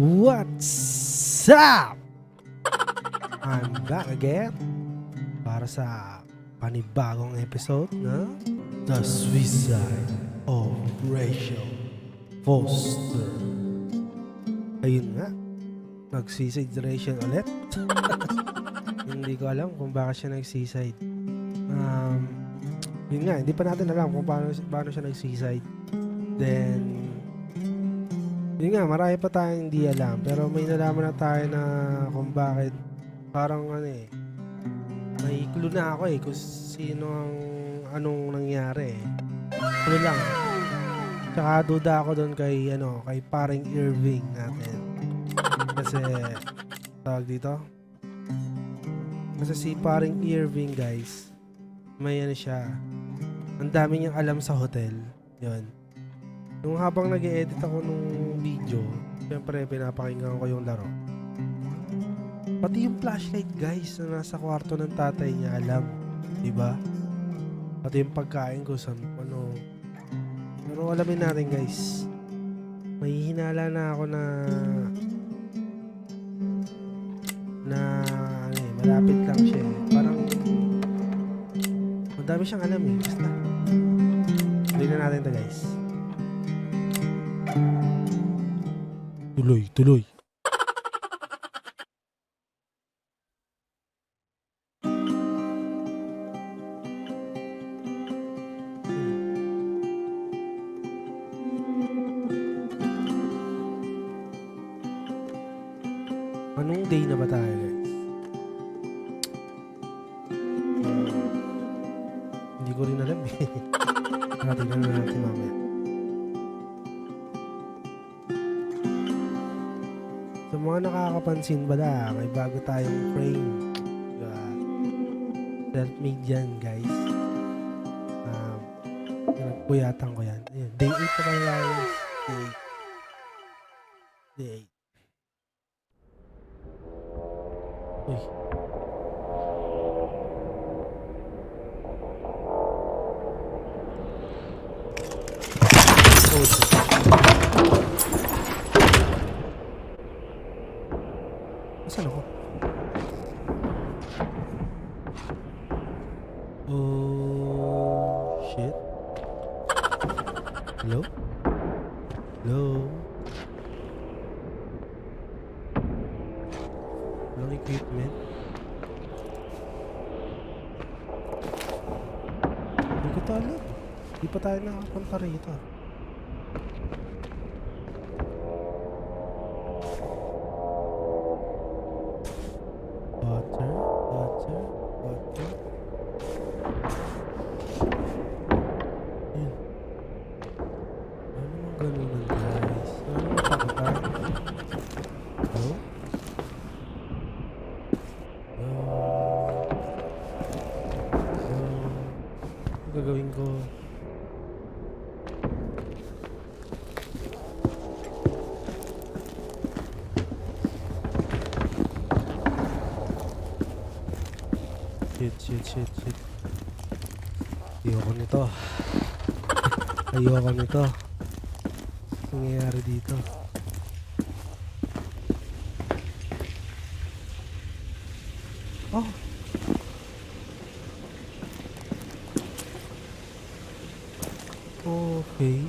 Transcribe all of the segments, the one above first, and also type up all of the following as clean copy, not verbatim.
What's up? I'm back again para sa panibagong episode na The Suicide of Rachel Foster. Ayun nga, nag-suicide Rachel ulit. Hindi ko alam kung bakit siya nag-suicide. Yun nga, hindi pa natin alam kung paano siya nag-suicide. Then yun nga, marami pa tayong hindi alam. Pero may nalaman na tayo na kung bakit. Parang may clue na ako kung sino anong nangyari Clue lang. Tsaka duda ako doon kay paring Irving natin. Kasi tawag dito. Kasi si paring Irving, guys, may siya. Ang dami niyang alam sa hotel. Yun. Nung habang nag-e-edit ako nung video, siyempre pinapakinggan ko yung laro. Pati yung flashlight, guys, na nasa kwarto ng tatay niya, alam. Diba? Pati yung pagkain ko sa Pero alamin natin, guys. May hinala na ako na malapit lang siya. Parang madami siyang alam eh. Basta tuloy na natin to, guys. Tuloy. Anong day na ba tayo, guys? Hindi ko rin alam eh. Tingnan na natin mamaya. Sa mga nakakapansin ba na, may bago tayong frame. Self-made yan, guys. Nagpuyatan ko yan. Ayan. Day 8 pa kayo, guys. Day 8. Uy. Saan ako? Oh, shit. Hello? Walang equipment. Hindi ko ito alam. Hindi pa tayo nakapunta rito. Water. Ayan. Ano naman ganunan, guys? Ano naman pakitan? Hello? Ano gagawin ko? Shit. Ayoko nito. Anong nangyayari dito? Oh! Okay,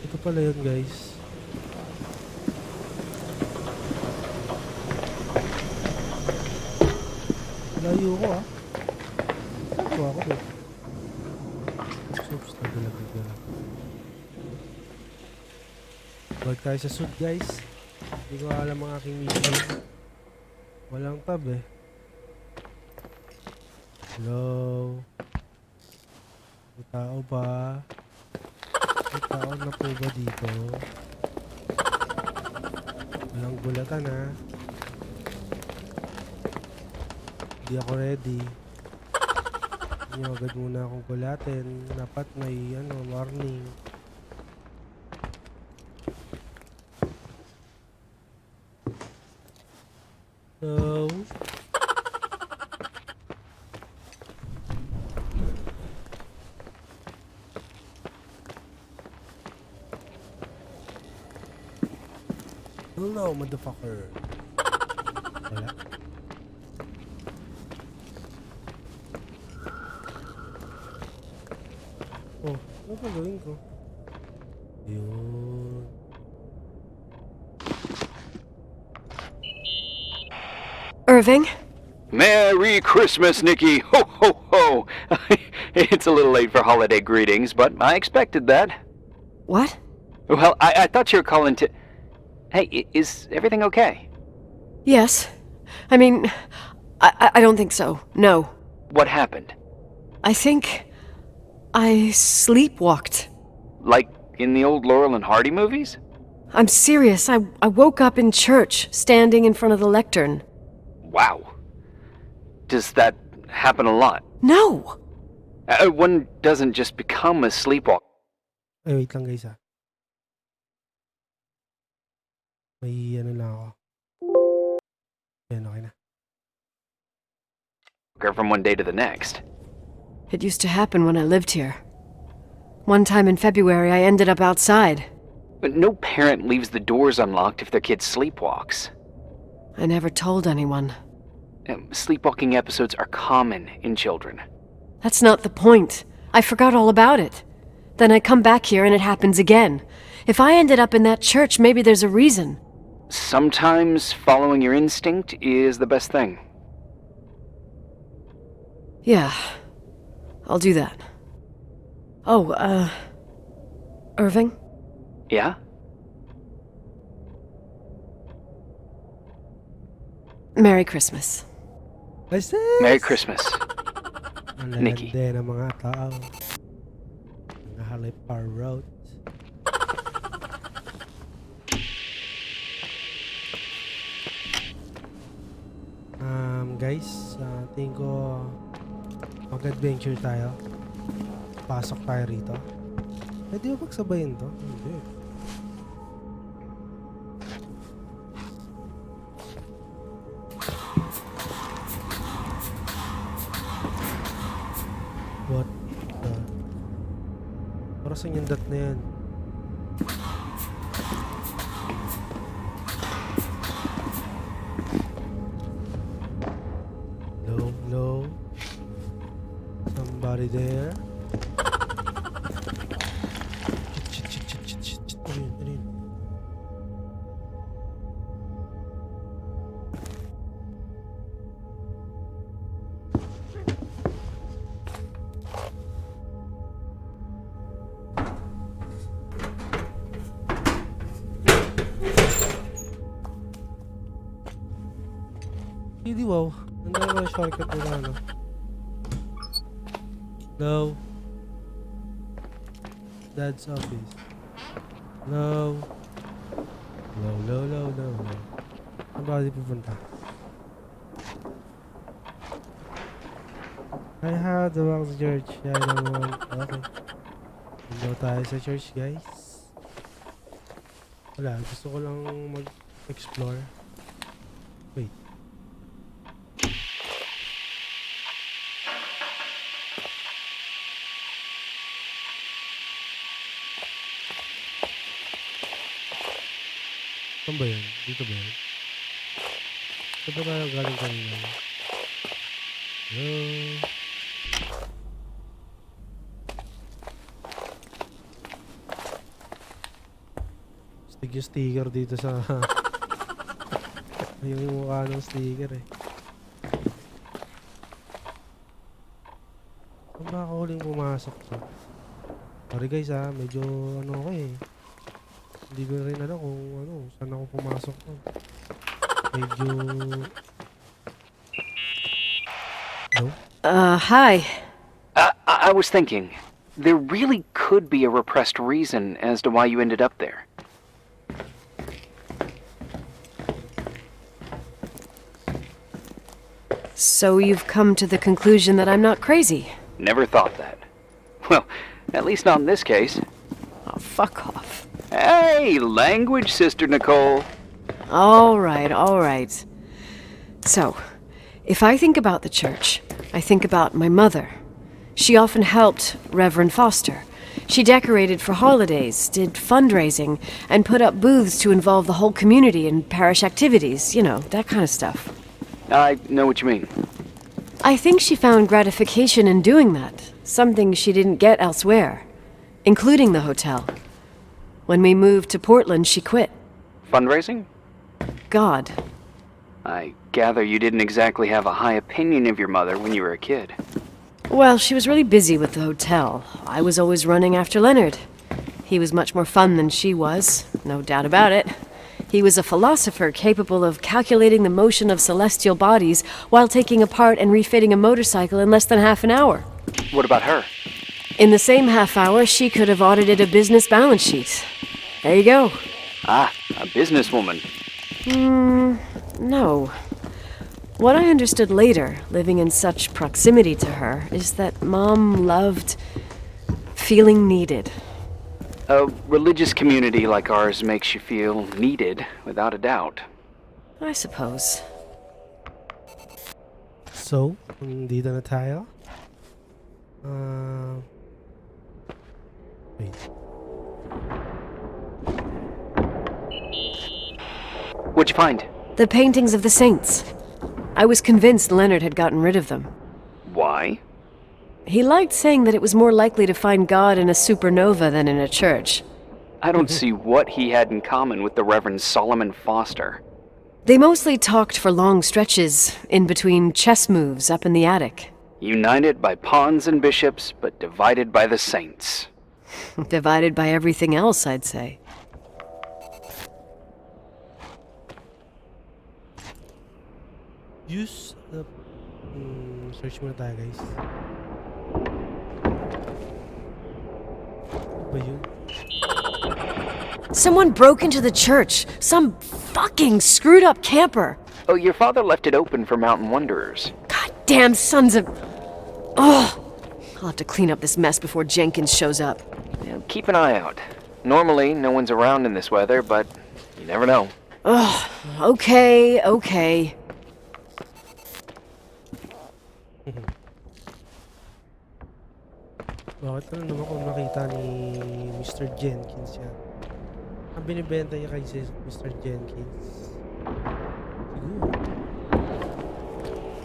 ito pala yun, guys. Layo ko Layo ako dito. Oops, nagalaga. Balik tayo sa suit, guys. Hindi ko alam ang aking mission. Walang tab eh. Hello? May tao ba? May tao na po ba dito? Walang bulatan Hindi ako ready. Hindi agad muna akong gulatin. Dapat may warning. So Hello, motherfucker. Wala. Oh, ano pa gawin ko? Yun. Irving? Merry Christmas, Nikki! Ho, ho, ho! It's a little late for holiday greetings, but I expected that. What? Well, I thought you were calling to... Hey, is everything okay? Yes. I mean, I don't think so. No. What happened? I think I sleepwalked. Like in the old Laurel and Hardy movies? I'm serious. I woke up in church, standing in front of the lectern. Wow. Does that happen a lot? No! One doesn't just become a sleepwalker. Ay, wait lang guys ah. May ano lang ako. Yan, okay na. From one day to the next. It used to happen when I lived here. One time in February, I ended up outside. But no parent leaves the doors unlocked if their kid sleepwalks. I never told anyone. Sleepwalking episodes are common in children. That's not the point. I forgot all about it. Then I come back here and it happens again. If I ended up in that church, maybe there's a reason. Sometimes following your instinct is the best thing. Yeah, I'll do that. Oh, Irving? Yeah? Merry Christmas. Merry Christmas. Ang Nikki. lalande ng mga tao. Nahalip our roads. Guys, tingin ko mag-adventure tayo. Pasok tayo rito. Pwede ba pagsabayin to? Hindi. What the? Para saan yung dat na yan? Hello? Somebody there? Shit. Ano yun? Hindi, wow. Nandun ako yung shortcut nila, ano? No. Dad's office. No. No. Saan ba kasi pupunta? I have the box church. Yeah, I don't want. Okay. Hindi tayo sa church, guys. Wala. Gusto ko lang mag-explore. Wait. Saan ba yun? Dito ba yun? Saan ba tayo galing kanina? Hello? Stick yung sticker dito sa... yung mukha ng sticker eh. Saan ba ako huling pumasok to? Sorry guys ha, medyo ano ako eh. Hindi ko rin alam kung ano, saan ako pumasok to. Medyo... No? Hi. I was thinking, there really could be a repressed reason as to why you ended up there. So you've come to the conclusion that I'm not crazy? Never thought that. Well, at least not in this case. Oh, fuck off. Hey, language, Sister Nicole. All right. So, if I think about the church, I think about my mother. She often helped Reverend Foster. She decorated for holidays, did fundraising, and put up booths to involve the whole community in parish activities, you know, that kind of stuff. I know what you mean. I think she found gratification in doing that, something she didn't get elsewhere, including the hotel. When we moved to Portland, she quit. Fundraising? God. I gather you didn't exactly have a high opinion of your mother when you were a kid. Well, she was really busy with the hotel. I was always running after Leonard. He was much more fun than she was, no doubt about it. He was a philosopher capable of calculating the motion of celestial bodies while taking apart and refitting a motorcycle in less than half an hour. What about her? In the same half hour, she could have audited a business balance sheet. There you go. Ah, a businesswoman. No. What I understood later, living in such proximity to her, is that Mom loved feeling needed. A religious community like ours makes you feel needed, without a doubt. I suppose. So, dito na tayo. Wait. What'd you find? The paintings of the saints. I was convinced Leonard had gotten rid of them. Why? He liked saying that it was more likely to find God in a supernova than in a church. I don't see what he had in common with the Reverend Solomon Foster. They mostly talked for long stretches, in between chess moves up in the attic. United by pawns and bishops, but divided by the saints. Divided by everything else, I'd say. Use the... search muna tayo, guys. Ano ba yun? Someone broke into the church. Some fucking screwed up camper. Oh, your father left it open for mountain wanderers. Goddamn sons of... Oh! I'll have to clean up this mess before Jenkins shows up. Yeah, keep an eye out. Normally, no one's around in this weather, but you never know. Ugh, okay. Bakit ano naman kung nakita ni Mr. Jenkins yan? Ang binibenta niya kay si Mr. Jenkins. Siguro.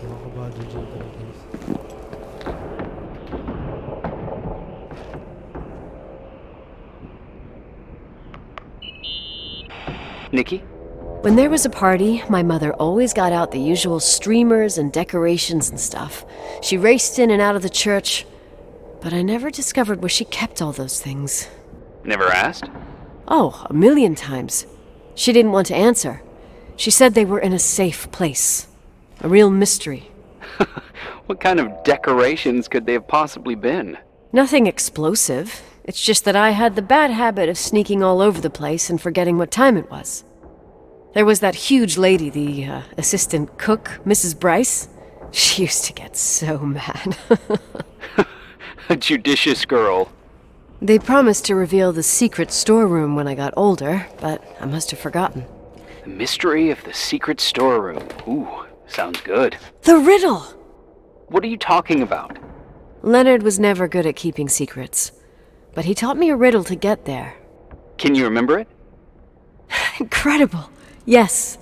Nakakabado dyan talaga, guys. Nikki? When there was a party, my mother always got out the usual streamers and decorations and stuff. She raced in and out of the church, but I never discovered where she kept all those things. Never asked? Oh, a million times. She didn't want to answer. She said they were in a safe place. A real mystery. What kind of decorations could they have possibly been? Nothing explosive. It's just that I had the bad habit of sneaking all over the place and forgetting what time it was. There was that huge lady, the assistant cook, Mrs. Bryce. She used to get so mad. A judicious girl. They promised to reveal the secret storeroom when I got older, but I must have forgotten. The mystery of the secret storeroom. Ooh, sounds good. The riddle! What are you talking about? Leonard was never good at keeping secrets, but he taught me a riddle to get there. Can you remember it? Incredible. Yes.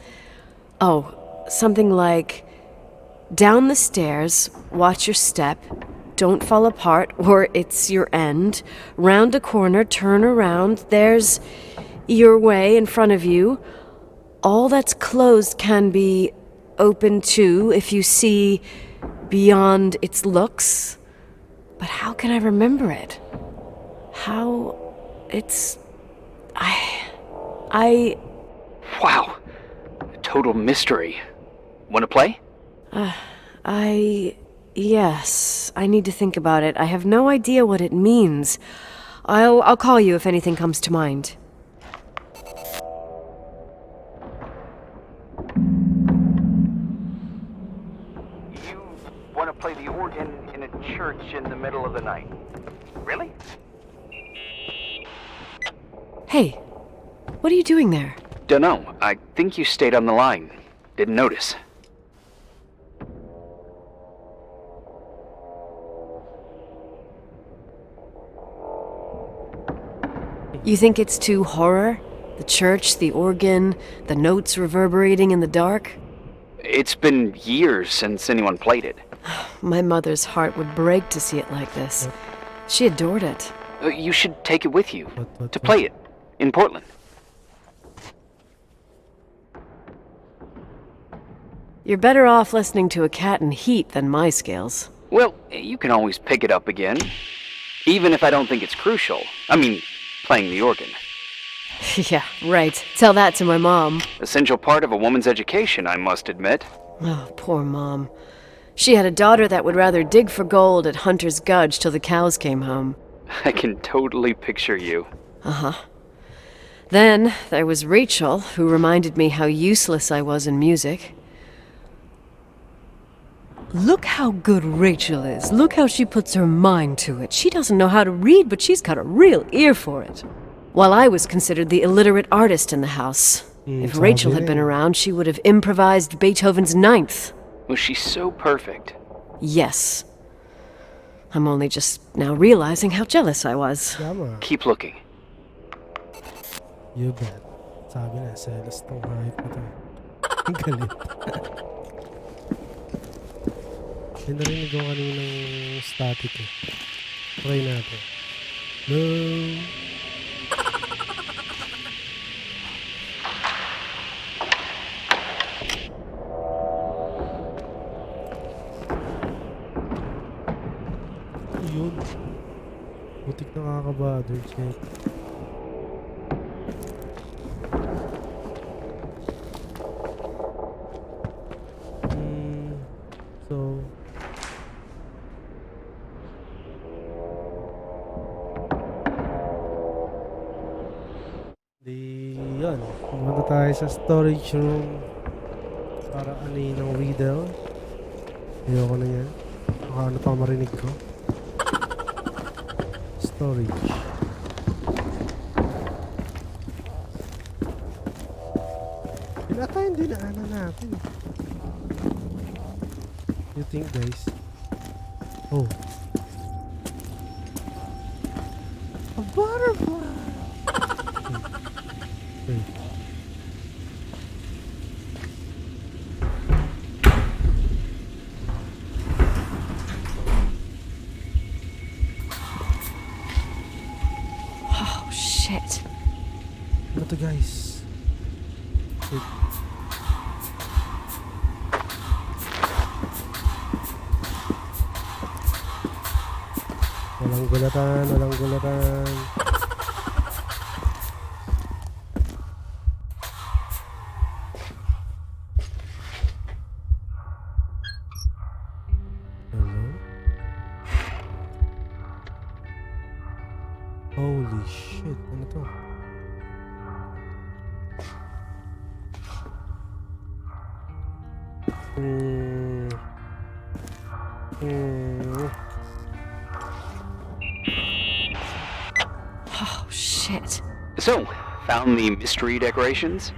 Oh, something like, down the stairs, watch your step, don't fall apart or it's your end, round a corner, turn around, there's your way in front of you. All that's closed can be open too if you see beyond its looks. But how can I remember it? How... it's... Wow. A total mystery. Want to play? Yes, I need to think about it. I have no idea what it means. I'll call you if anything comes to mind. You want to play the organ in a church in the middle of the night? Really? Hey, what are you doing there? Dunno. I think you stayed on the line. Didn't notice. You think it's too horror? The church, the organ, the notes reverberating in the dark? It's been years since anyone played it. My mother's heart would break to see it like this. She adored it. You should take it with you What? to play it in Portland. You're better off listening to a cat in heat than my scales. Well, you can always pick it up again. Even if I don't think it's crucial. I mean, playing the organ. Yeah, right. Tell that to my mom. Essential part of a woman's education, I must admit. Oh, poor Mom. She had a daughter that would rather dig for gold at Hunter's Gulch till the cows came home. I can totally picture you. Uh-huh. Then there was Rachel, who reminded me how useless I was in music. Look how good Rachel is. Look how she puts her mind to it. She doesn't know how to read, but she's got a real ear for it. While I was considered the illiterate artist in the house. If Rachel had been around, she would have improvised Beethoven's Ninth. Was she so perfect? Yes. I'm only just now realizing how jealous I was. Tama. Keep looking. You bet. Sabi na, selos tong hype na to. Ang galit. May narinig ko kaninang static eh. Try natin. No. Yun. Butik nakakabother. Check. So yun. Pumunta tayo sa storage room para anin ng riddle. Ayoko na yan. Baka ano pa marinig ko. Storage. Yun ata yung dinaanan natin. You think, guys? Oh. A butterfly! Wait. Oh, shit. Ano to, guys? Wait. Walang gulatan, walang gulatan. Hello? Holy shit, ano to? Oh, shit. So, found the mystery decorations?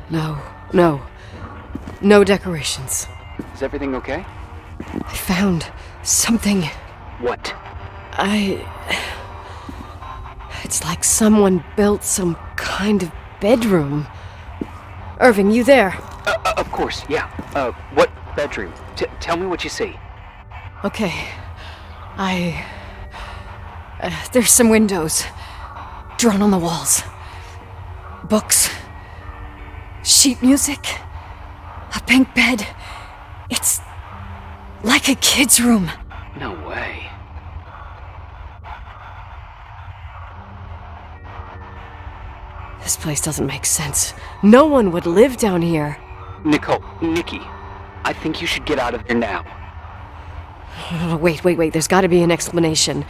No. No decorations. Is everything okay? I found something. What? It's like someone built some kind of bedroom. Irving, you there? Of course, yeah. What bedroom? Tell me what you see. Okay. There's some windows. Drawn on the walls. Books. Sheet music. A pink bed. It's like a kid's room. No way. This place doesn't make sense. No one would live down here. Nikki, I think you should get out of there now. Wait. There's got to be an explanation.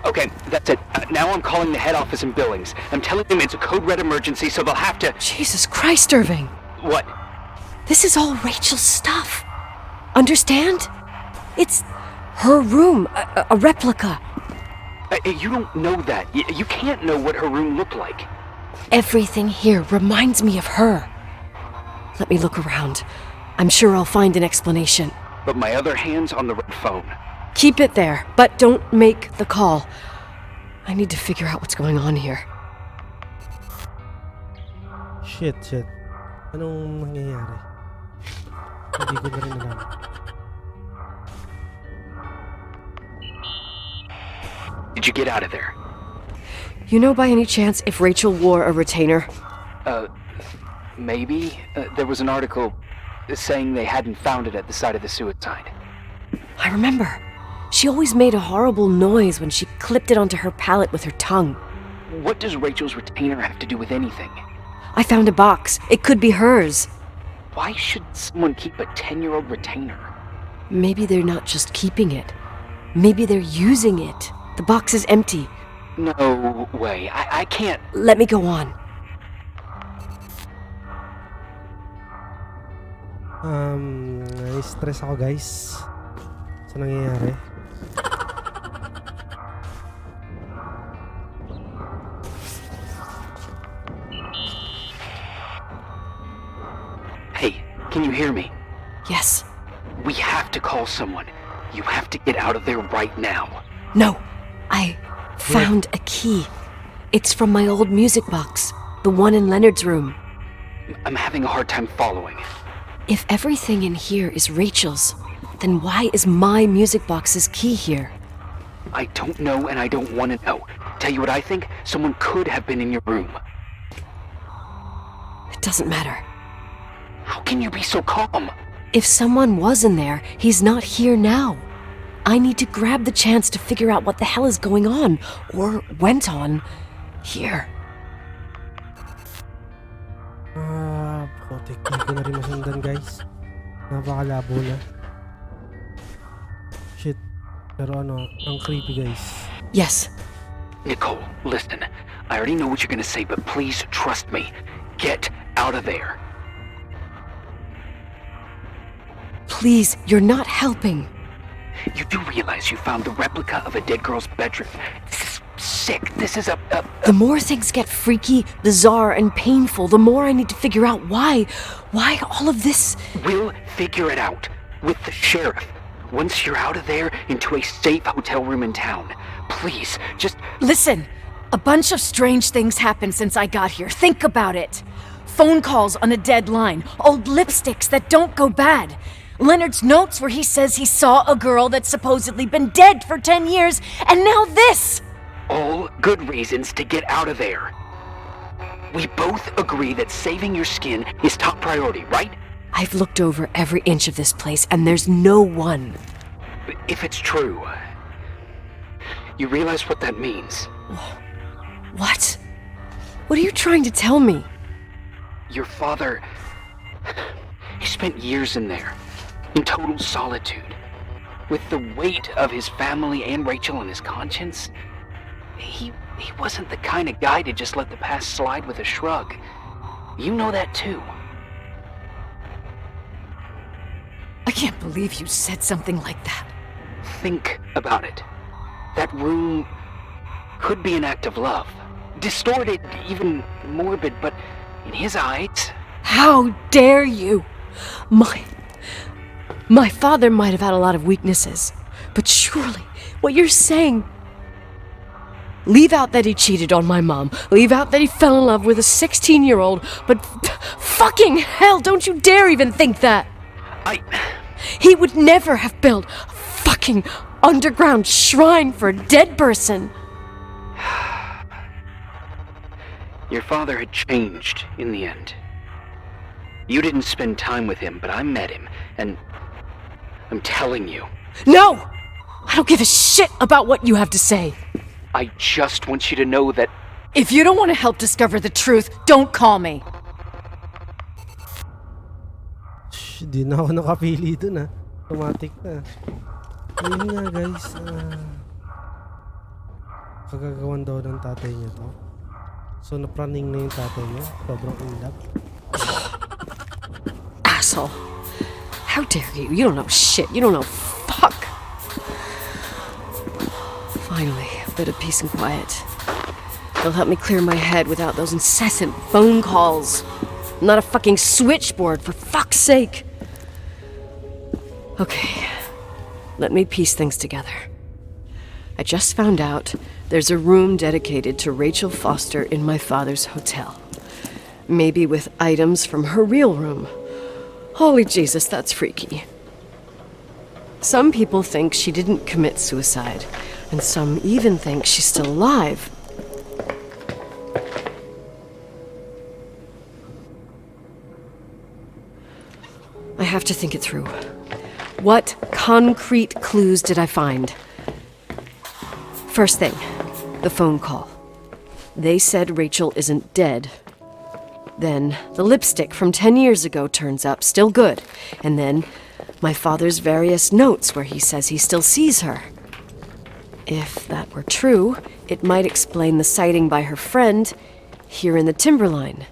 Okay, that's it. Now I'm calling the head office in Billings. I'm telling them it's a code red emergency, so they'll have to... Jesus Christ, Irving. What? This is all Rachel's stuff. Understand? It's her room, a replica. You don't know that. You can't know what her room looked like. Everything here reminds me of her. Let me look around. I'm sure I'll find an explanation. But my other hand's on the red phone. Keep it there, but don't make the call. I need to figure out what's going on here. Shit. Anong nangyayari? Hindi ko na rin alam. Did you get out of there? You know by any chance if Rachel wore a retainer? Maybe. There was an article saying they hadn't found it at the site of the suicide. I remember. She always made a horrible noise when she clipped it onto her palate with her tongue. What does Rachel's retainer have to do with anything? I found a box. It could be hers. Why should someone keep a 10-year-old retainer? Maybe they're not just keeping it. Maybe they're using it. The box is empty. No way. I can't. Let me go on. Na-stress ako guys. Sa nangyayari. Hey, can you hear me? Yes. We have to call someone. You have to get out of there right now. No. I found a key. It's from my old music box. The one in Leonard's room. I'm having a hard time following. If everything in here is Rachel's, then why is my music box's key here? I don't know and I don't want to know. Tell you what I think? Someone could have been in your room. It doesn't matter. How can you be so calm? If someone was in there, he's not here now. I need to grab the chance to figure out what the hell is going on, or went on, here. Putik. Hindi ko na rin masundan guys. Napakalabo na. Shit. Pero ano, ang creepy guys. Yes. Nicole, listen. I already know what you're gonna say, but please trust me. Get out of there. Please, you're not helping. You do realize you found the replica of a dead girl's bedroom. This is sick. This is a... The more things get freaky, bizarre, and painful, the more I need to figure out why. Why all of this? We'll figure it out. With the sheriff. Once you're out of there, into a safe hotel room in town. Please, just... Listen, a bunch of strange things happened since I got here. Think about it. Phone calls on a dead line, old lipsticks that don't go bad. Leonard's notes where he says he saw a girl that's supposedly been dead for 10 years, and now this! All good reasons to get out of there. We both agree that saving your skin is top priority, right? I've looked over every inch of this place, and there's no one. If it's true, you realize what that means. What? What are you trying to tell me? Your father... He spent years in there, in total solitude. With the weight of his family and Rachel on his conscience, he wasn't the kind of guy to just let the past slide with a shrug. You know that too. I can't believe you said something like that. Think about it. That room could be an act of love. Distorted, even morbid, but in his eyes... How dare you? My father might have had a lot of weaknesses, but surely what you're saying... Leave out that he cheated on my mom. Leave out that he fell in love with a 16-year-old, but fucking hell, don't you dare even think that! He would never have built a fucking underground shrine for a dead person. Your father had changed in the end. You didn't spend time with him, but I met him, and I'm telling you. No! I don't give a shit about what you have to say. I just want you to know that... If you don't want to help discover the truth, don't call me. Di na ako nakapili dun ah. Automatic na. Ayun nga guys. Kagagawan daw ng tatay niya to. So napraning na yung tatay niya. Sobrang in love. Asshole. How dare you? You don't know shit. You don't know fuck. Finally, a bit of peace and quiet. It'll help me clear my head without those incessant phone calls. I'm not a fucking switchboard, for fuck's sake. Okay, let me piece things together. I just found out there's a room dedicated to Rachel Foster in my father's hotel. Maybe with items from her real room. Holy Jesus, that's freaky. Some people think she didn't commit suicide, and some even think she's still alive. I have to think it through. What concrete clues did I find? First thing, the phone call. They said Rachel isn't dead. Then the lipstick from 10 years ago turns up, still good. And then my father's various notes where he says he still sees her. If that were true, it might explain the sighting by her friend here in the timberline.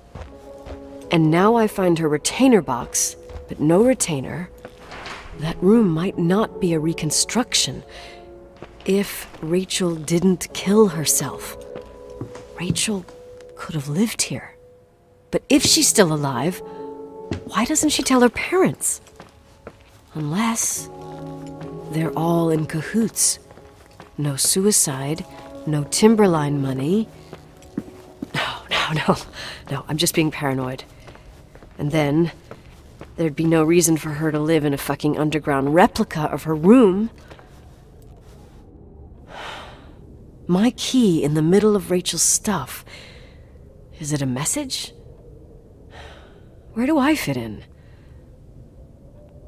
And now I find her retainer box, but no retainer. That room might not be a reconstruction. If Rachel didn't kill herself, Rachel could have lived here. But if she's still alive, why doesn't she tell her parents? Unless they're all in cahoots. No suicide, no timberline money. No, I'm just being paranoid. And then there'd be no reason for her to live in a fucking underground replica of her room. My key in the middle of Rachel's stuff. Is it a message? Where do I fit in?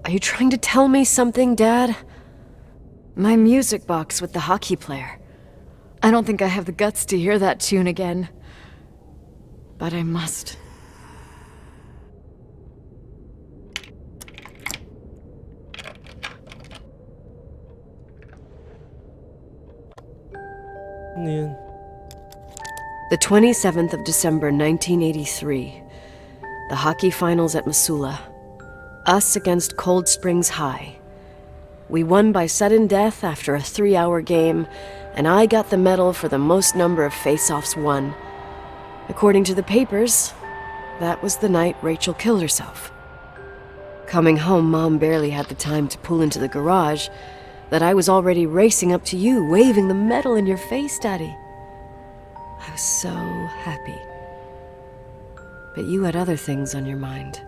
Are you trying to tell me something, Dad? My music box with the hockey player. I don't think I have the guts to hear that tune again. But I must. Ano yun? The 27th of December, 1983. The hockey finals at Missoula. Us against Cold Springs High. We won by sudden death after a 3-hour game, and I got the medal for the most number of face-offs won. According to the papers, that was the night Rachel killed herself. Coming home, Mom barely had the time to pull into the garage that I was already racing up to you, waving the medal in your face, Daddy. I was so happy. But you had other things on your mind,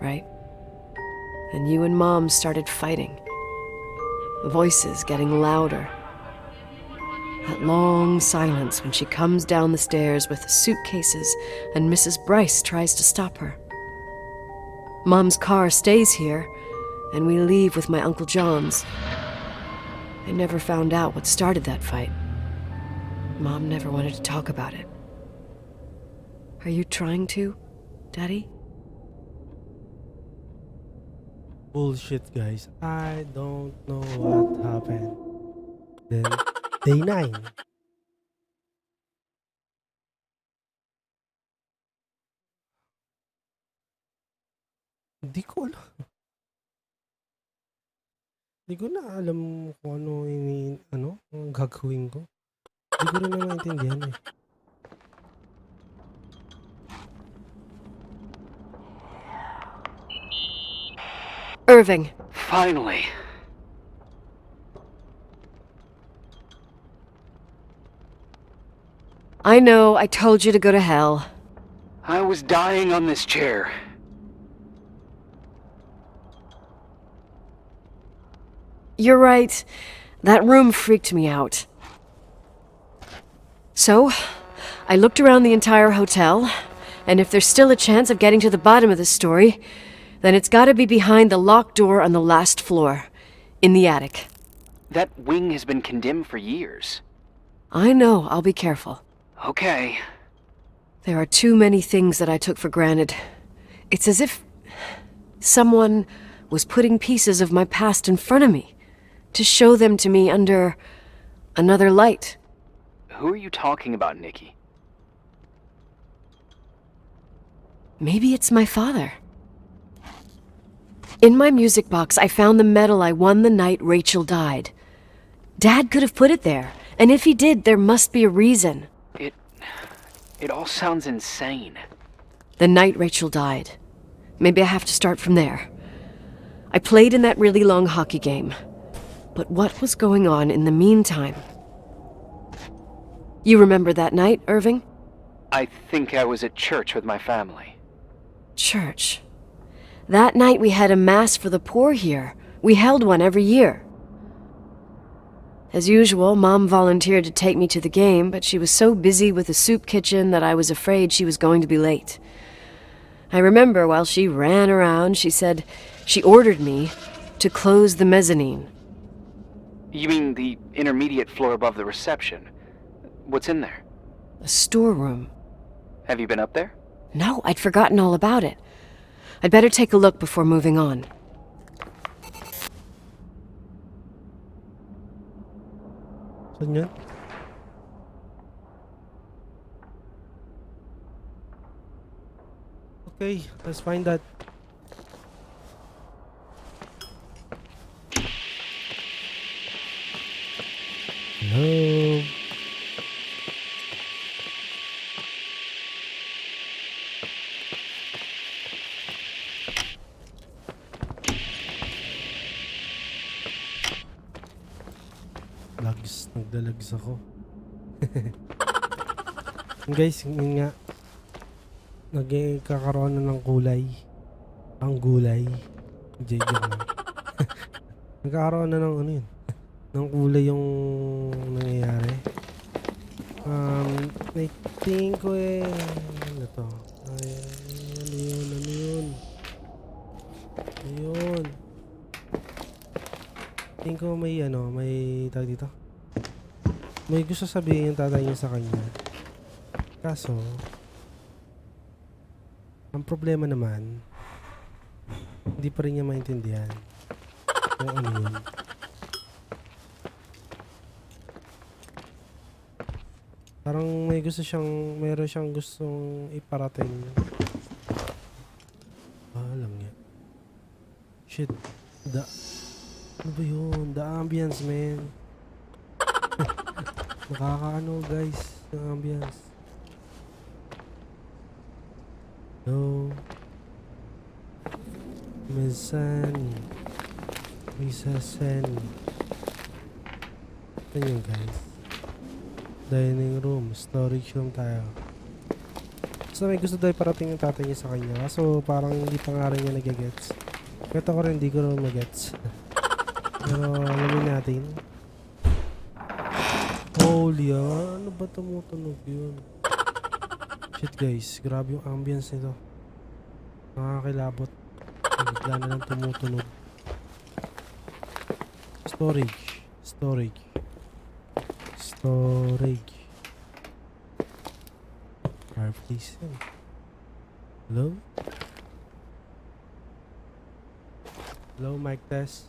right? And you and Mom started fighting. Voices getting louder. That long silence when she comes down the stairs with the suitcases and Mrs. Bryce tries to stop her. Mom's car stays here, and we leave with my Uncle John's. I never found out what started that fight. Mom never wanted to talk about it. Are you trying to, Daddy? Bullshit, guys. I don't know what happened. Then, day 9. Hindi ko alam. Hindi ko na alam kung ang gagawin ko. Hindi ko rin naman maintindihan eh. Irving. Finally. I know, I told you to go to hell. I was dying on this chair. You're right. That room freaked me out. So, I looked around the entire hotel, and if there's still a chance of getting to the bottom of this story, then it's gotta be behind the locked door on the last floor, in the attic. That wing has been condemned for years. I know, I'll be careful. Okay. There are too many things that I took for granted. It's as if someone was putting pieces of my past in front of me, to show them to me under another light. Who are you talking about, Nikki? Maybe it's my father. In my music box, I found the medal I won the night Rachel died. Dad could have put it there, and if he did, there must be a reason. It all sounds insane. The night Rachel died. Maybe I have to start from there. I played in that really long hockey game. But what was going on in the meantime? You remember that night, Irving? I think I was at church with my family. Church. That night we had a mass for the poor here. We held one every year. As usual, Mom volunteered to take me to the game, but she was so busy with the soup kitchen that I was afraid she was going to be late. I remember while she ran around, she said she ordered me to close the mezzanine. You mean the intermediate floor above the reception? What's in there? A storeroom. Have you been up there? No, I'd forgotten all about it. I'd better take a look before moving on. Saan yun? Okay, let's find that. Hello? Nagdalags ako. Guys, yun nga. Nagkakaroon na ng kulay. Ang gulay. Joke lang. Nagkakaroon na ng ano yun. Ng kulay yung nangyayari. I think ko ano to? Ay, ano yun? Ayun. Tingin ko may tawag dito. May gusto sabihin yung tatay niya sa kanya. Kaso, ang problema naman, hindi pa rin niya maintindihan kung ano yun. Parang meron siyang gustong iparating. Alam niya. Shit. Ano ba yun? The ambience, man. Nakakaano, guys. The ambience. No. Misasen. Ano yun, guys? Dining room. Storage room tayo. So, may gusto daw parating yung tatay niya sa kanya. So, parang hindi pa nga rin niya nagagets. Kaya ko rin, hindi ko rin magets. Pero alamin natin. Holy, ano ba tumutunog yun? Shit guys, grabe yung ambience nito. Nakakilabot. Bigla na lang tumutunog. Storage. Fireplace. Hello? Hello, mic test.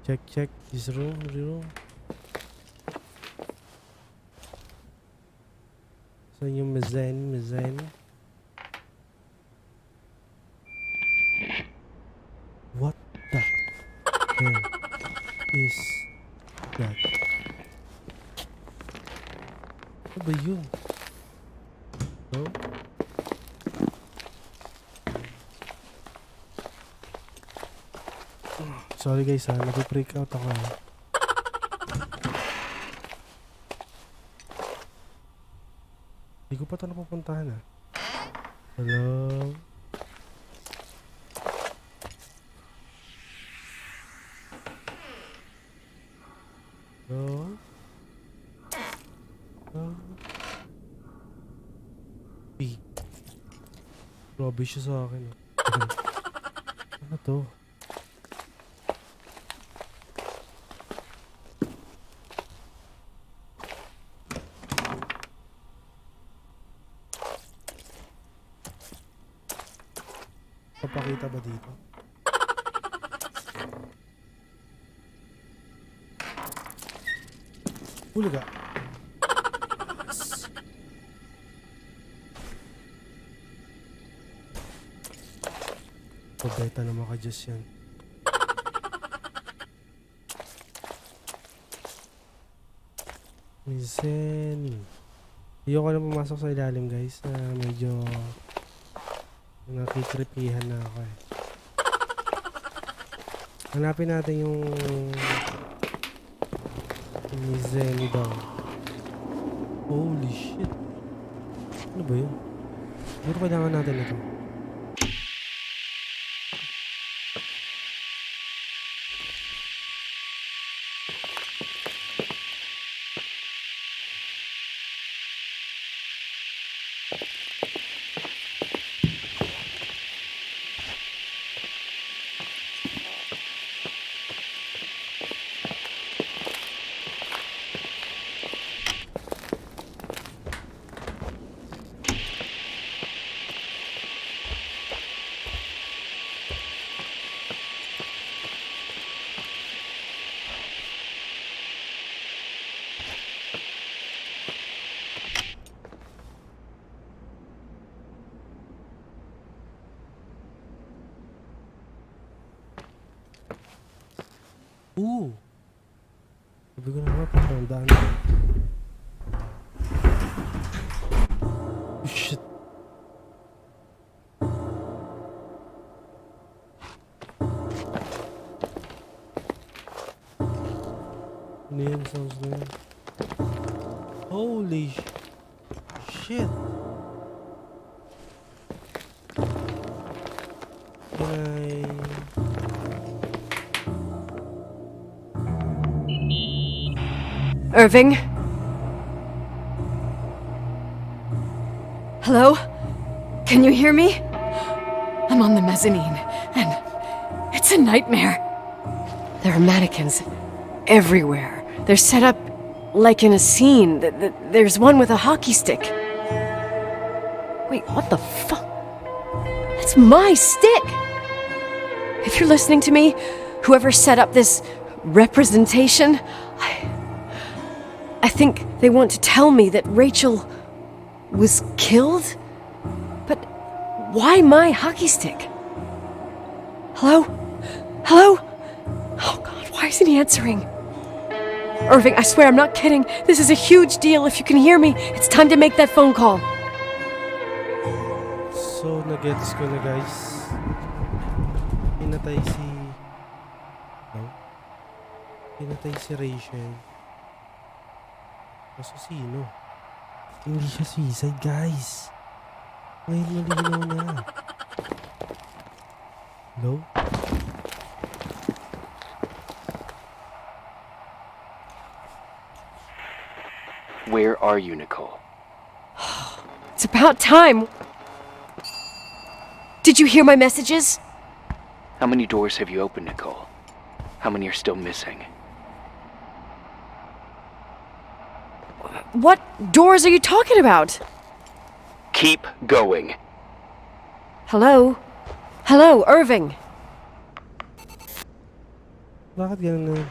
Check this room. So yung mezzanine. What the hell is that? Ano ba yun? No? Sorry guys nag-freak out ako Hindi ko pa ito napupuntahan Hello? Hello? Grabe siya sa akin Ano to? Papakita ba dito? Huli ka. Pabeta na maka-just yan. Minsan. Ayoko na pumasok sa ilalim guys. Medyo nakitripihan na ako Hanapin natin yung May Zenny daw. Holy shit. Ano ba yun? Pero kailangan natin ito. Ooh! Sabi ko na nga, patandaan na. Oh, shit. Ano yan? Sounds na yan. Holy shit! Can Irving? Hello? Can you hear me? I'm on the mezzanine, and it's a nightmare. There are mannequins everywhere. They're set up like in a scene. There's one with a hockey stick. Wait, what the fuck? That's my stick! If you're listening to me, whoever set up this representation, I think they want to tell me that Rachel was killed? But why my hockey stick? Hello? Hello? Oh God, why isn't he answering? Irving, I swear I'm not kidding. This is a huge deal. If you can hear me, it's time to make that phone call. So, nag-gets ko na guys. Pinatay si... No? Pinatay si Rachel. Kaso sino? Hindi siya suicide guys. Ngayon malinaw na. Hello? Where are you, Nicole? It's about time. Did you hear my messages? How many doors have you opened, Nicole? How many are still missing? What doors are you talking about? Keep going. Hello? Hello, Irving. Bakit ganun na yun?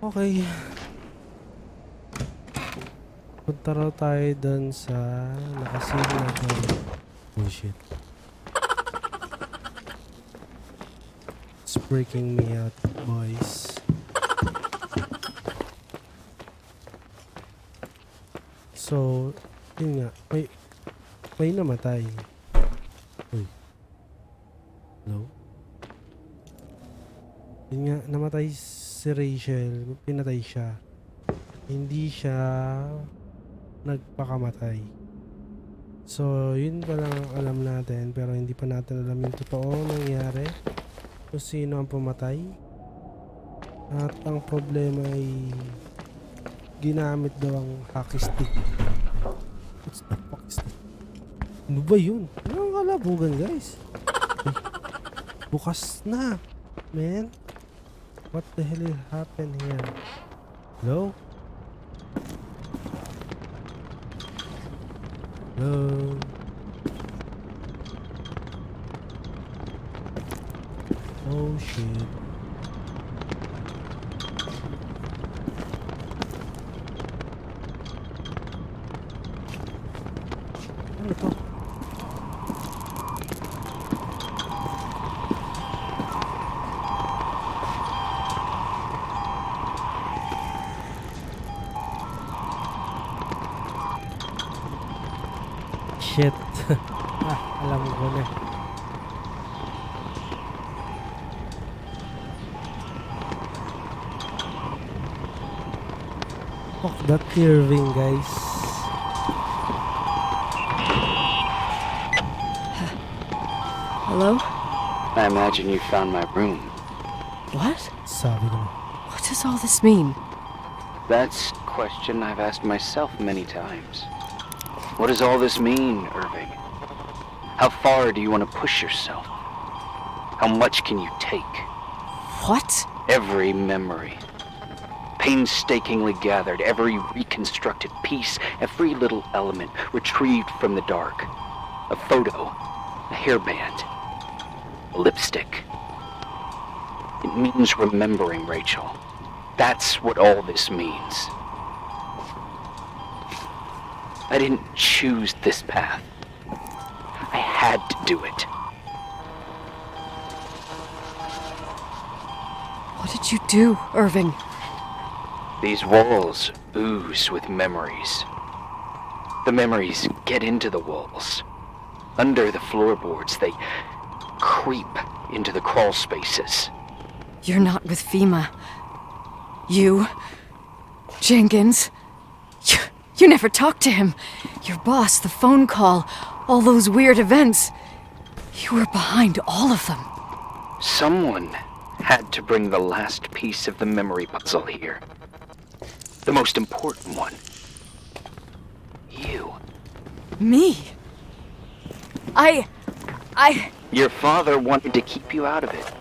Okay. Punta raw tayo dun sa nakasin na doon. Bullshit. It's breaking me out, boys. So, yun nga. May namatay. Uy. Hello? Yun nga, namatay si Rachel. Pinatay siya. Hindi siya nagpakamatay. So, yun pa lang ang alam natin. Pero hindi pa natin alam yung totoong nangyari. Kung sino ang pumatay. At ang problema ay ginamit daw ang hockey stick. What's the fuck is that? Ano ba yun? Ano ang kalabugan guys? Ay, bukas na. Man. What the hell happened here? Hello? Hello? Oh shit. Ano to? Shit. Alam ko na. That Irving, guys. Hello? I imagine you found my room. What? Sabi ko na. What does all this mean? That's a question I've asked myself many times. What does all this mean, Irving? How far do you want to push yourself? How much can you take? What? Every memory, painstakingly gathered, every reconstructed piece, every little element retrieved from the dark. A photo, a hairband, a lipstick. It means remembering, Rachel. That's what all this means. I didn't choose this path. I had to do it. What did you do, Irving? These walls ooze with memories. The memories get into the walls. Under the floorboards, they creep into the crawl spaces. You're not with FEMA. You... Jenkins... You never talked to him. Your boss, the phone call, all those weird events. You were behind all of them. Someone had to bring the last piece of the memory puzzle here. The most important one. You. Me? Your father wanted to keep you out of it.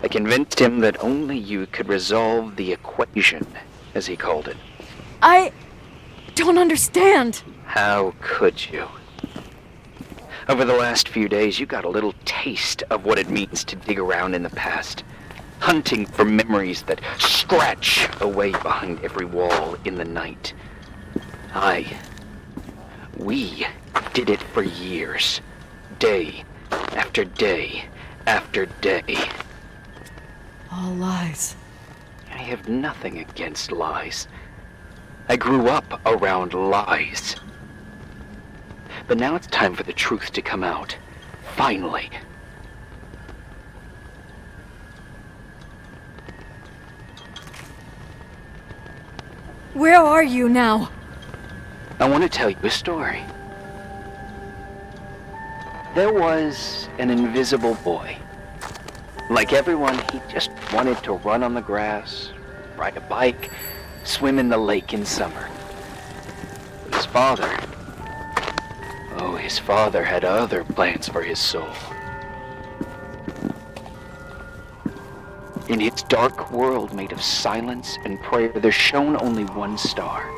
I convinced him that only you could resolve the equation, as he called it. I don't understand. How could you? Over the last few days, you got a little taste of what it means to dig around in the past, hunting for memories that scratch away behind every wall in the night. We did it for years, day after day after day. All lies. I have nothing against lies. I grew up around lies. But now it's time for the truth to come out. Finally. Where are you now? I want to tell you a story. There was an invisible boy. Like everyone, he just wanted to run on the grass, ride a bike, swim in the lake in summer. But his father had other plans for his soul. In his dark world made of silence and prayer, there shone only one star.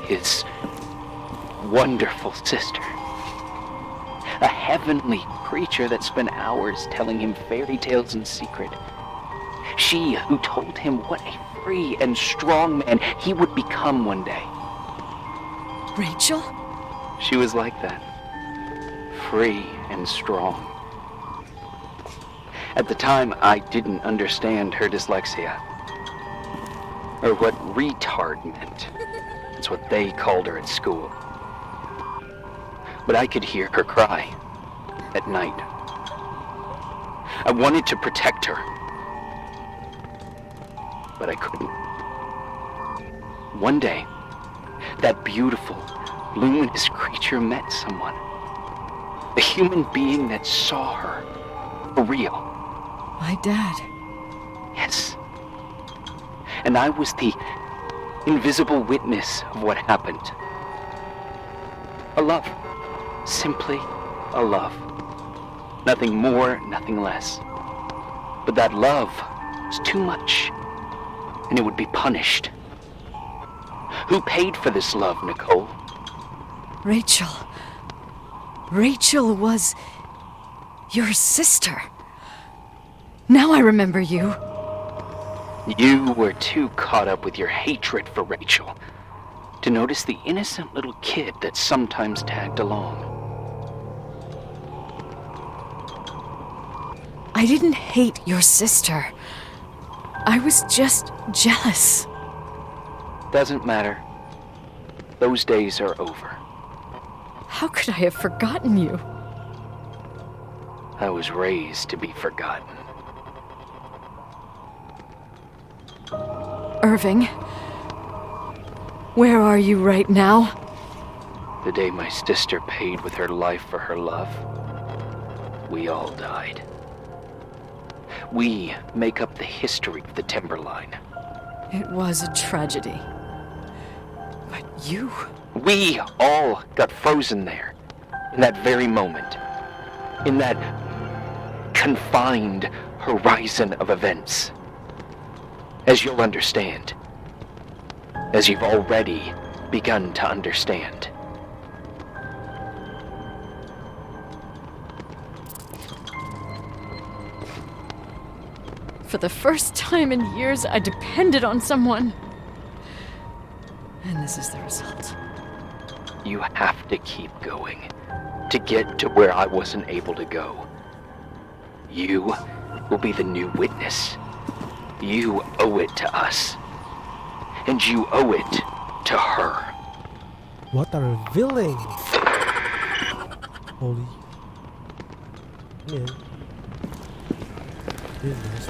His wonderful sister. A heavenly creature that spent hours telling him fairy tales in secret. She who told him what a free and strong man he would become one day. Rachel? She was like that. Free and strong. At the time, I didn't understand her dyslexia. Or what retard meant. That's what they called her at school. But I could hear her cry at night. I wanted to protect her. But I couldn't. One day, that beautiful, luminous creature met someone. A human being that saw her for real. My dad. Yes. And I was the invisible witness of what happened. A love. Simply a love. Nothing more, nothing less. But that love was too much, and it would be punished. Who paid for this love, Nicole? Rachel. Rachel was your sister. Now I remember you. You were too caught up with your hatred for Rachel to notice the innocent little kid that sometimes tagged along. I didn't hate your sister. I was just jealous. Doesn't matter. Those days are over. How could I have forgotten you? I was raised to be forgotten. Irving, Where are you right now? The day my sister paid with her life for her love, we all died. We make up the history of the Timberline. It was a tragedy. But you... We all got frozen there, in that very moment, in that confined horizon of events. As you'll understand, as you've already begun to understand. For the first time in years, I depended on someone. And this is the result. You have to keep going to get to where I wasn't able to go. You will be the new witness. You owe it to us. And you owe it to her. What a revealing! Holy. Yeah. Goodness.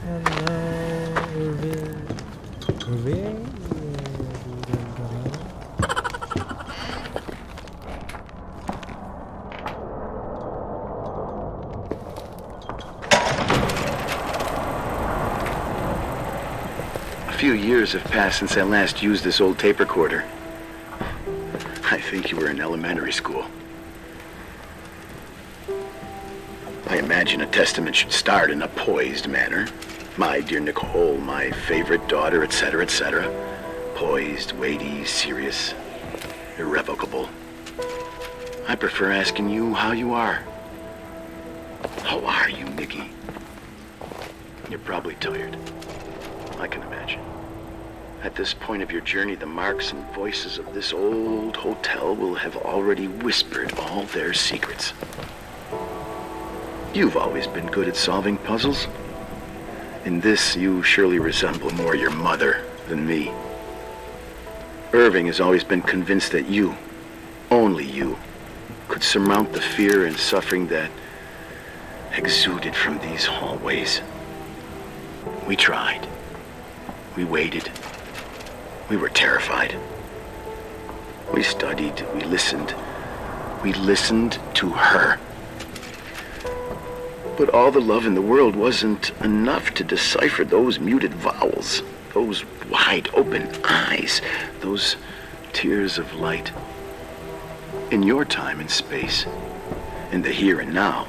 Hello, Irving. Irving? A few years have passed since I last used this old tape recorder. I think you were in elementary school. I imagine a testament should start in a poised manner. My dear Nicole, my favorite daughter, etc., etc. Poised, weighty, serious, irrevocable. I prefer asking you how you are. How are you, Nikki? You're probably tired. I can imagine. At this point of your journey, the marks and voices of this old hotel will have already whispered all their secrets. You've always been good at solving puzzles. In this, you surely resemble more your mother than me. Irving has always been convinced that you, only you, could surmount the fear and suffering that exuded from these hallways. We tried. We waited. We were terrified. We studied. We listened. We listened to her. But all the love in the world wasn't enough to decipher those muted vowels, those wide open eyes, those tears of light. In your time and space, in the here and now,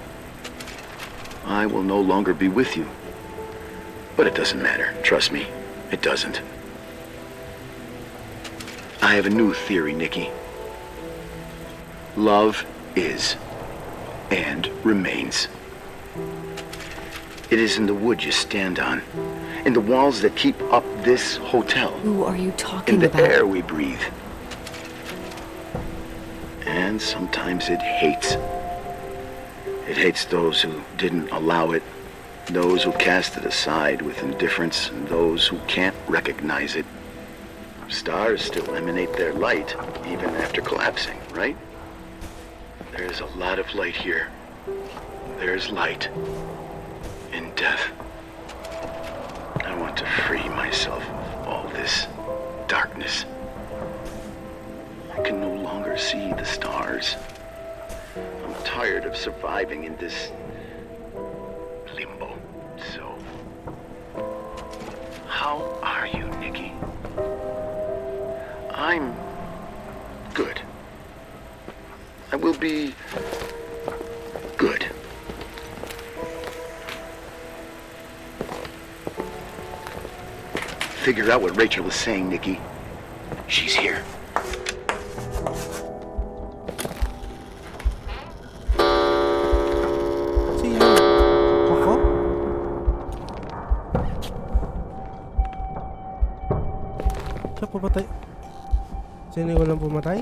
I will no longer be with you. But it doesn't matter, trust me, it doesn't. I have a new theory, Nikki. Love is and remains. It is in the wood you stand on, in the walls that keep up this hotel, Who are you talking in the about? air we breathe. And sometimes it hates. It hates those who didn't allow it, those who cast it aside with indifference, and those who can't recognize it. Stars still emanate their light, even after collapsing, right? There's a lot of light here. There's light in death. I want to free myself of all this darkness. I can no longer see the stars. I'm tired of surviving in this limbo. So, how are you, Nikki? I'm good. I will be good. Figure out what Rachel is saying, Nikki. She's here. Sino? Ako? Siya pumatay? Sino yung walang pumatay?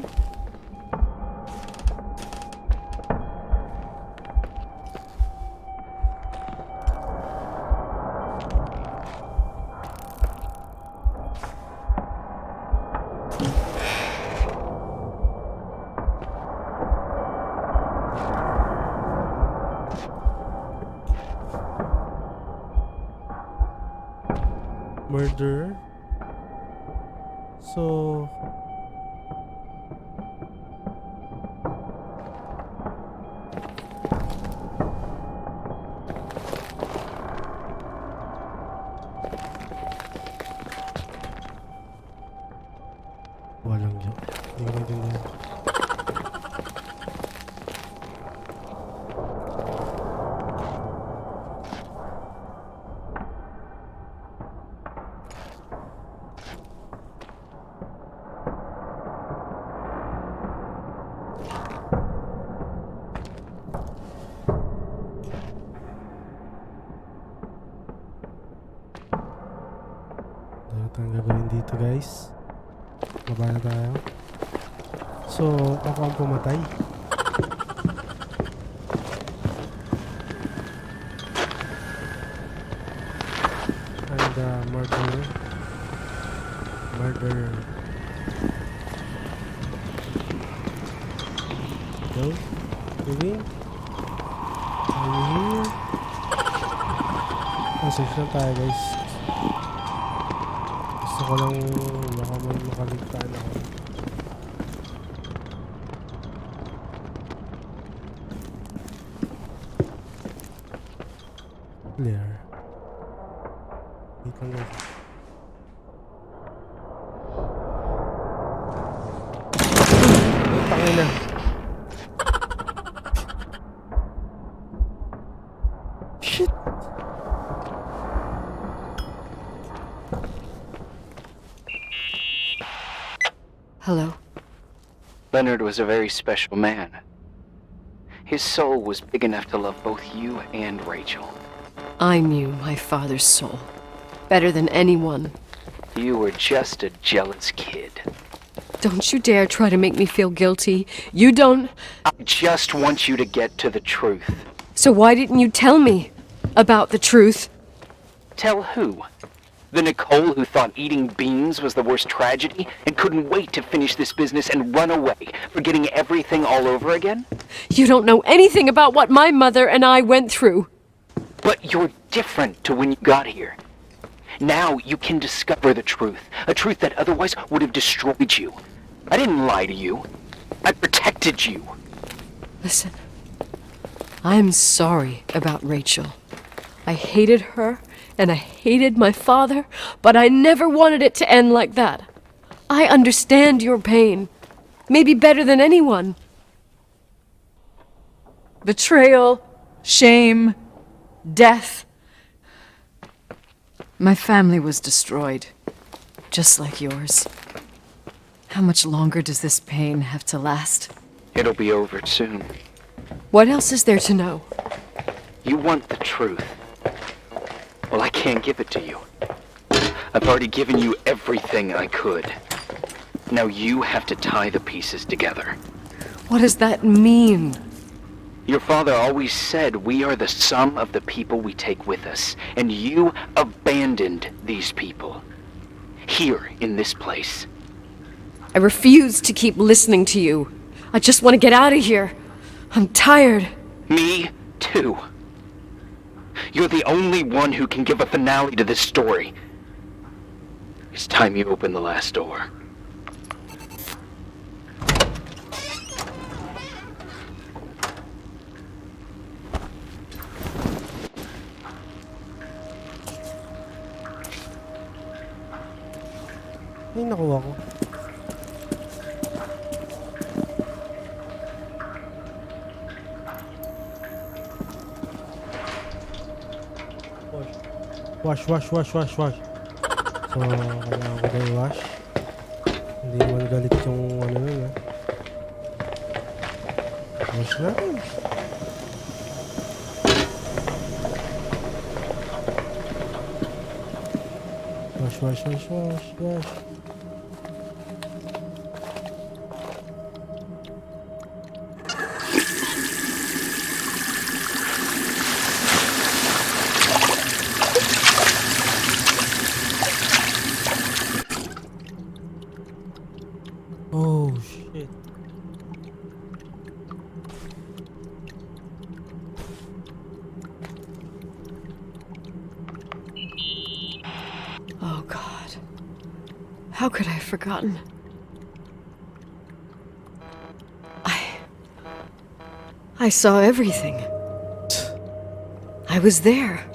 murderer. So walang yun. Hindi ko maintindihan. Ano tayong gagawin dito, guys? Baba na tayo. So, ako ang pumatay. And murderer. Go. Moving. Are you here? Safe lang tayo, guys. Gusto ko lang baka makaligtaan ako. Clear. Dito na. Tangin na. Shit. Hello? Leonard was a very special man. His soul was big enough to love both you and Rachel. I knew my father's soul better than anyone. You were just a jealous kid. Don't you dare try to make me feel guilty. You don't... I just want you to get to the truth. So why didn't you tell me about the truth? Tell who? The Nicole who thought eating beans was the worst tragedy and couldn't wait to finish this business and run away, forgetting everything all over again? You don't know anything about what my mother and I went through. But you're different to when you got here. Now you can discover the truth, a truth that otherwise would have destroyed you. I didn't lie to you. I protected you. Listen, I'm sorry about Rachel. I hated her, and I hated my father, but I never wanted it to end like that. I understand your pain, maybe better than anyone. Betrayal, shame, death. My family was destroyed, just like yours. How much longer does this pain have to last? It'll be over soon. What else is there to know? You want the truth. Well, I can't give it to you. I've already given you everything I could. Now you have to tie the pieces together. What does that mean? Your father always said we are the sum of the people we take with us, and you abandoned these people. Here, in this place. I refuse to keep listening to you. I just want to get out of here. I'm tired. Me, too. You're the only one who can give a finale to this story. It's time you open the last door. Ay, nakuha ko. Wash. So, kailangan ko na i-wash. Hindi naman galit yung ano yun, ha. Wash natin. Wash. Oh, shit. Oh, How could I have forgotten? I saw everything. I was there.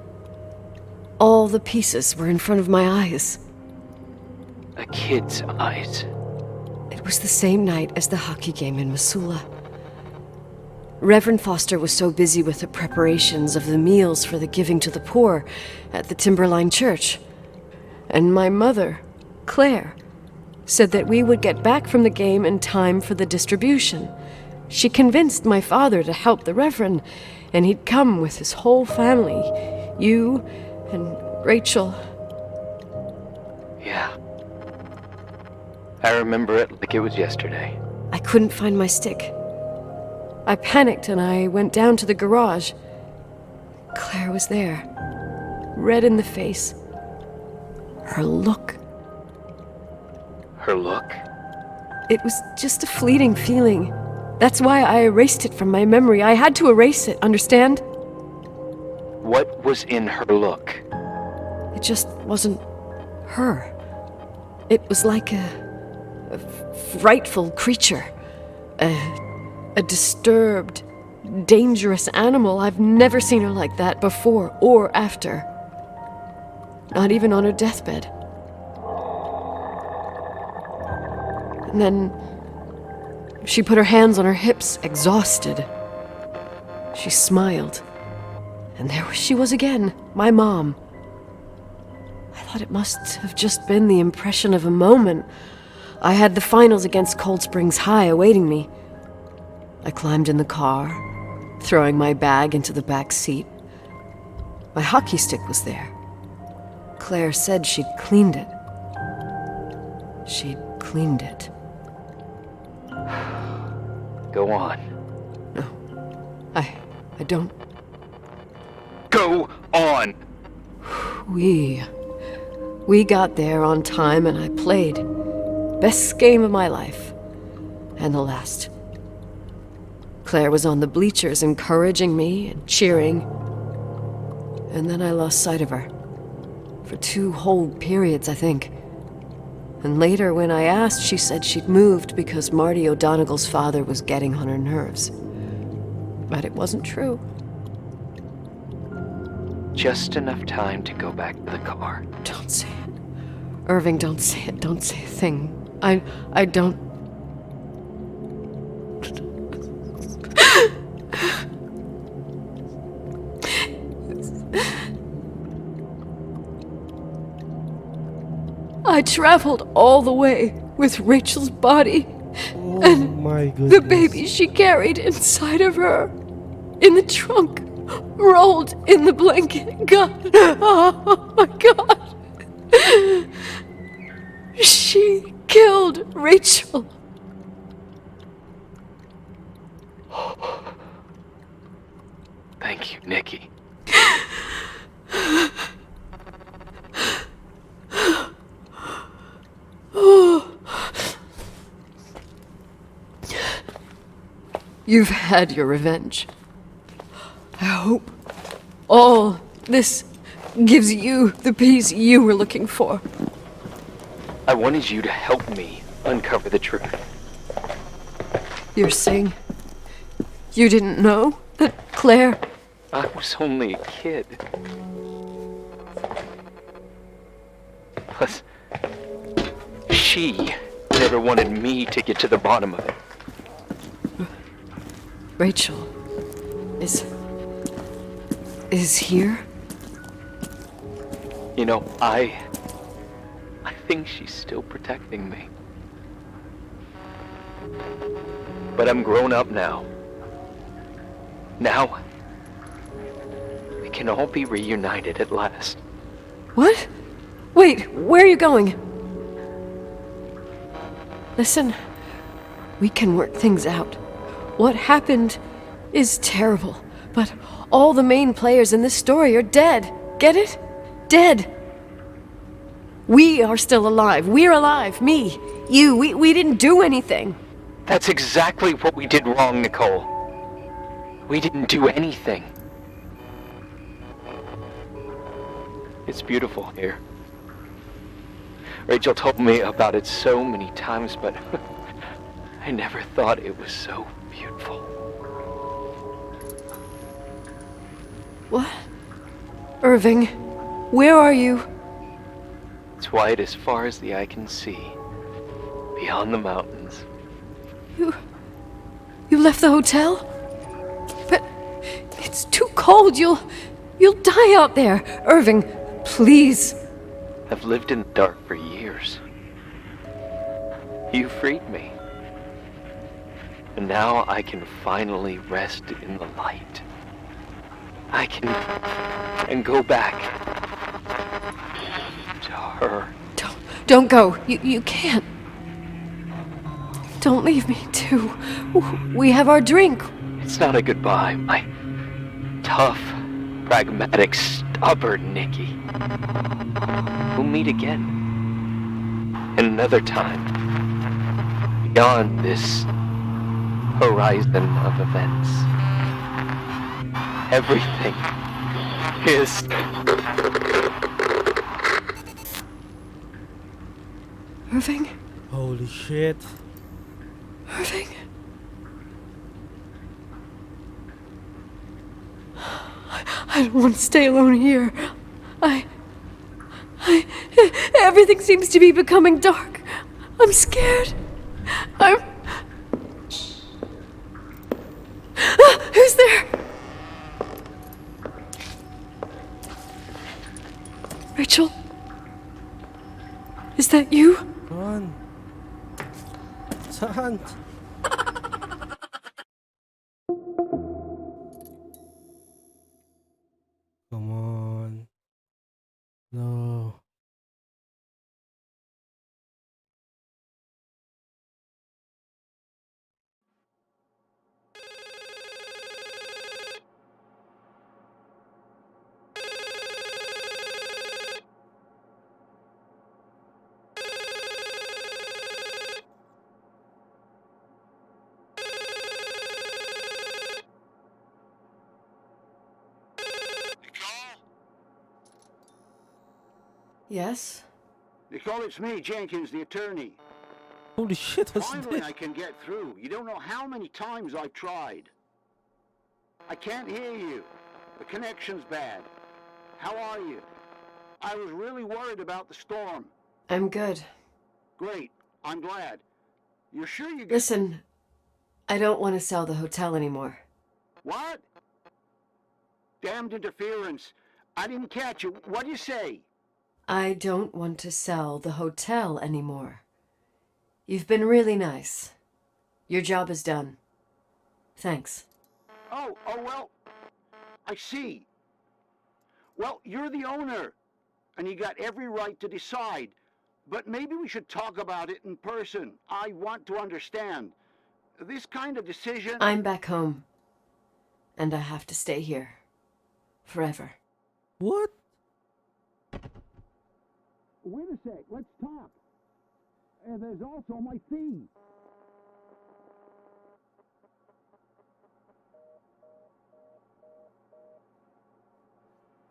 All the pieces were in front of my eyes. A kid's eyes. It was the same night as the hockey game in Missoula. Reverend Foster was so busy with the preparations of the meals for the giving to the poor at the Timberline Church. And my mother, Claire, said that we would get back from the game in time for the distribution. She convinced my father to help the Reverend, and he'd come with his whole family. You and Rachel. Yeah. I remember it like it was yesterday. I couldn't find my stick. I panicked and I went down to the garage. Claire was there, red in the face. Her look. Her look? It was just a fleeting feeling. That's why I erased it from my memory. I had to erase it, understand? What was in her look? It just wasn't her. It was like a frightful creature. A disturbed, dangerous animal. I've never seen her like that before or after. Not even on her deathbed. And then she put her hands on her hips, exhausted. She smiled. And there she was again, my mom. I thought it must have just been the impression of a moment. I had the finals against Cold Springs High awaiting me. I climbed in the car, throwing my bag into the back seat. My hockey stick was there. Claire said she'd cleaned it. She'd cleaned it. Go on. No, I don't. Go on! We got there on time and I played. Best game of my life. And the last. Claire was on the bleachers encouraging me and cheering. And then I lost sight of her. For 2 whole periods, I think. And later, when I asked, she said she'd moved because Marty O'Donegal's father was getting on her nerves. But it wasn't true. Just enough time to go back to the car. Don't say it. Irving, don't say it. Don't say a thing. I don't... I traveled all the way with Rachel's body Oh my goodness. the baby she carried inside of her in the trunk, rolled in the blanket. God, oh my God. She killed Rachel. Thank you, Nikki. You've had your revenge. I hope all this gives you the peace you were looking for. I wanted you to help me uncover the truth. You're saying you didn't know that Claire... I was only a kid. Plus, she never wanted me to get to the bottom of it. Rachel is here? You know, I think she's still protecting me. But I'm grown up now. Now, we can all be reunited at last. What? Wait, where are you going? Listen, we can work things out. What happened is terrible, but all the main players in this story are dead. Get it? Dead. We are still alive. We're alive. Me, you, we didn't do anything. That's exactly what we did wrong, Nicole. We didn't do anything. It's beautiful here. Rachel told me about it so many times, but I never thought it was so beautiful. What? Irving, where are you? It's white as far as the eye can see, beyond the mountains. You left the hotel? But it's too cold. You'll die out there. Irving, please. I've lived in the dark for years. You freed me. And now I can finally rest in the light. I can go back to her. Don't go. You can't. Don't leave me, too. We have our drink. It's not a goodbye, my tough, pragmatic, stubborn Nikki. We'll meet again. And another time. Beyond this horizon of events. Everything is... Irving? Holy shit. Irving? I don't want to stay alone here. Everything seems to be becoming dark. I'm scared. Who's there? Rachel? Is that you? Saan? Saan? Come on. No. Yes? Nicole, it's me, Jenkins, the attorney. Holy shit, what's Finally, this? I can get through. You don't know how many times I've tried. I can't hear you. The connection's bad. How are you? I was really worried about the storm. I'm good. Great. I'm glad. You're sure you got... Listen, I don't want to sell the hotel anymore. What? Damned interference. I didn't catch you. What'd you say? I don't want to sell the hotel anymore. You've been really nice. Your job is done. Thanks. Oh, well, I see. Well, you're the owner, and you got every right to decide. But maybe we should talk about it in person. I want to understand. This kind of decision... I'm back home. And I have to stay here. Forever. What? Wait a sec, let's talk. There's also my fee.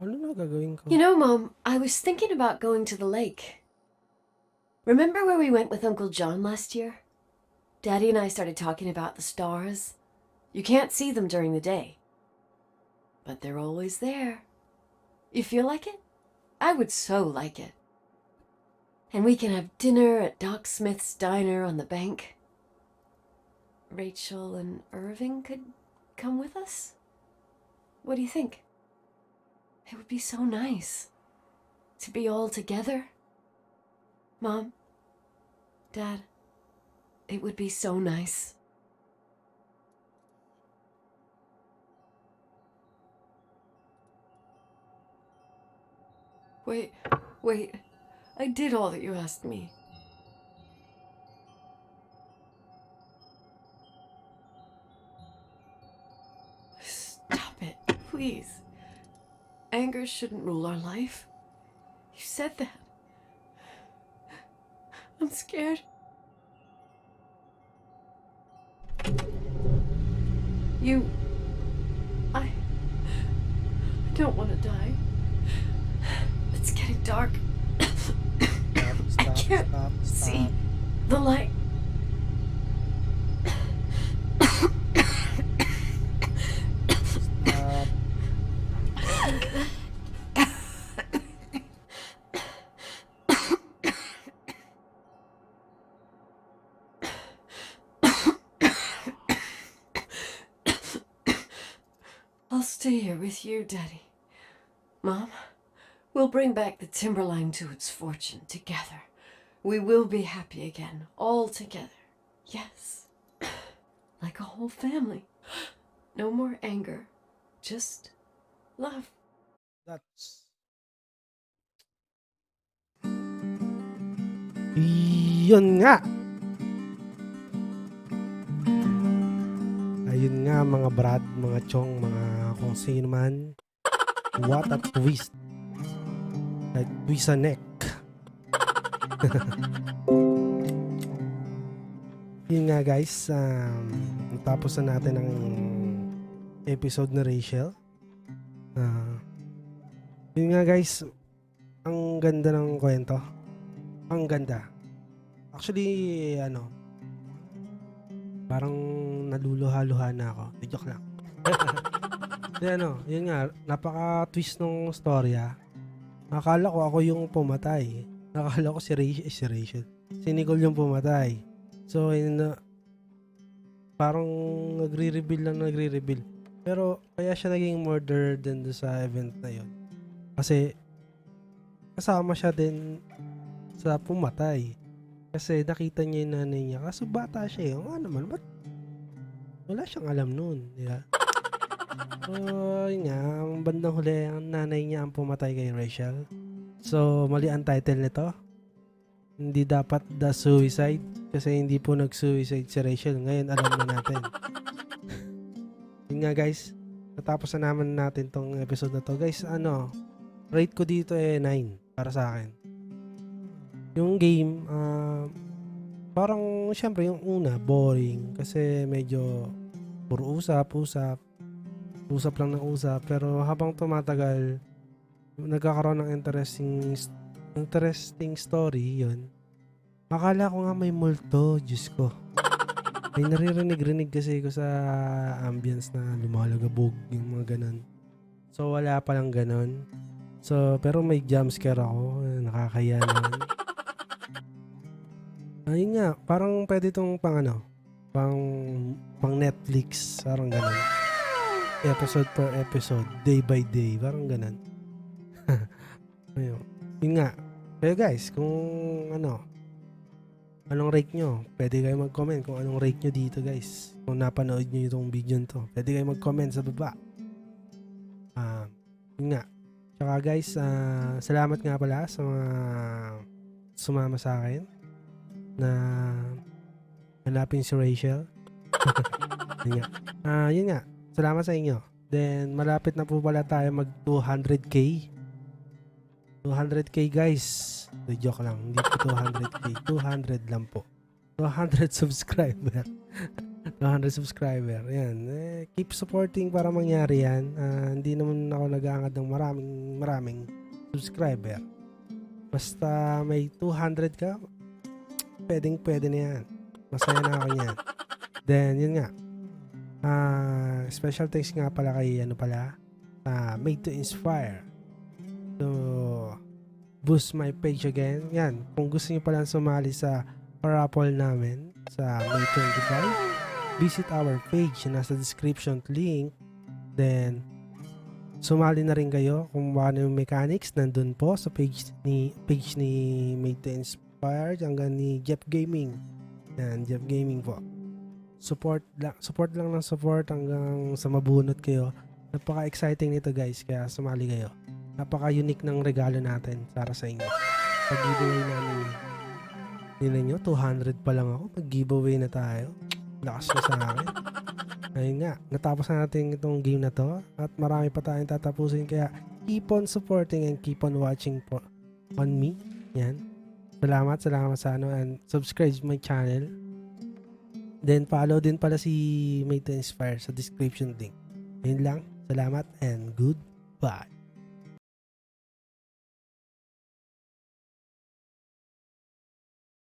Ano na gagawin ko? You know, Mom, I was thinking about going to the lake. Remember where we went with Uncle John last year? Daddy and I started talking about the stars. You can't see them during the day. But they're always there. You feel like it? I would so like it. And we can have dinner at Doc Smith's diner on the bank. Rachel and Irving could come with us? What do you think? It would be so nice to be all together. Mom, Dad, it would be so nice. Wait. I did all that you asked me. Stop it, please. Anger shouldn't rule our life. You said that. I'm scared. I don't want to die. It's getting dark. Stop. The light. Stop. I'll stay here with you, Daddy. Mom, we'll bring back the timberline to its fortune together. We will be happy again, all together. Yes. Like a whole family. No more anger. Just love. That's... Yun nga. Ayun nga mga brad, mga chong, mga kung sino man. What a twist. Like twist a neck. Yun nga guys, natapos na natin ang episode na Rachel. Yun nga guys, ang ganda ng kwento. Ang ganda. Actually, parang naluluha-luha na ako. Joke lang. Yun nga, napaka-twist ng storya. Nakala ko ako yung pumatay. Nakala ko si Rachel. Si Nicole yung pumatay. So, parang nagre-reveal. Pero, kaya siya naging murderer din sa event na yun. Kasi, kasama siya din sa pumatay. Kasi nakita niya yung nanay niya. Kaso bata siya eh. Naman, ba't wala siyang alam nun. Diba? So, yun nga, ang bandang huli, ang nanay niya ang pumatay kay Rachel. So, mali ang title nito. Hindi dapat The Suicide. Kasi hindi po nag-suicide si Rachel. Ngayon, alam na natin. Yun nga guys, natapos na naman natin tong episode na to. Guys, rate ko dito 9 para sa akin. Yung game, parang syempre yung una, boring. Kasi medyo puro usap lang ng usap. Pero habang tumatagal, nagkakaroon ng interesting story, yun. Akala ko nga may multo, Diyos ko. May naririnig kasi ko sa ambience na lumalagabog, yung mga ganon. So, wala palang ganon. So, pero may jumpscare ako, nakakaya naman. Ayun nga, parang pwede itong pang Netflix, parang ganon. Episode per episode, day by day, parang ganon. Ayun. Yun nga. Kaya guys, kung anong rate nyo, pwede kayo mag-comment kung anong rate nyo dito guys. Kung napanood nyo itong video nito, pwede kayo mag-comment sa baba. Yun nga. Tsaka guys, salamat nga pala sa mga sumama sa akin na hanapin si Rachel. Yun nga. Yun nga. Salamat sa inyo. Then, malapit na po pala tayo mag 200k. 200k guys. Joke lang. Hindi po 200k. 200 lang po. 200 subscriber. 200 subscriber. Yan. Keep supporting para mangyari yan. Hindi naman ako nag-aangad ng maraming subscriber. Basta may 200 ka, pwede na yan. Masaya na ako yan. Then, yun nga. Special thanks nga pala kay Made to Inspire. So, boost my page again. Yan. Kung gusto niyo pala sumali sa raffle namin sa May 25, visit our page. Nasa description link. Then, sumali na rin kayo kung paano yung mechanics. Nandun po sa page ni Made to Inspire hanggang ni Jeff Gaming. Yan, Jeff Gaming po. Support lang ng support hanggang sa mabunot kayo. Napaka-exciting nito guys, kaya sumali kayo. Napaka-unique ng regalo natin para sa inyo. Pag-giveaway namin nila nyo, 200 pa lang ako. Mag-giveaway na tayo. Lakas na sa akin. Ayun nga, natapos na natin itong game na to. At marami pa tayong tatapusin. Kaya keep on supporting and keep on watching on me. Yan. Salamat sa and subscribe my channel. Then follow din pala si Made to Inspire sa description link. Ayun lang. Salamat and goodbye.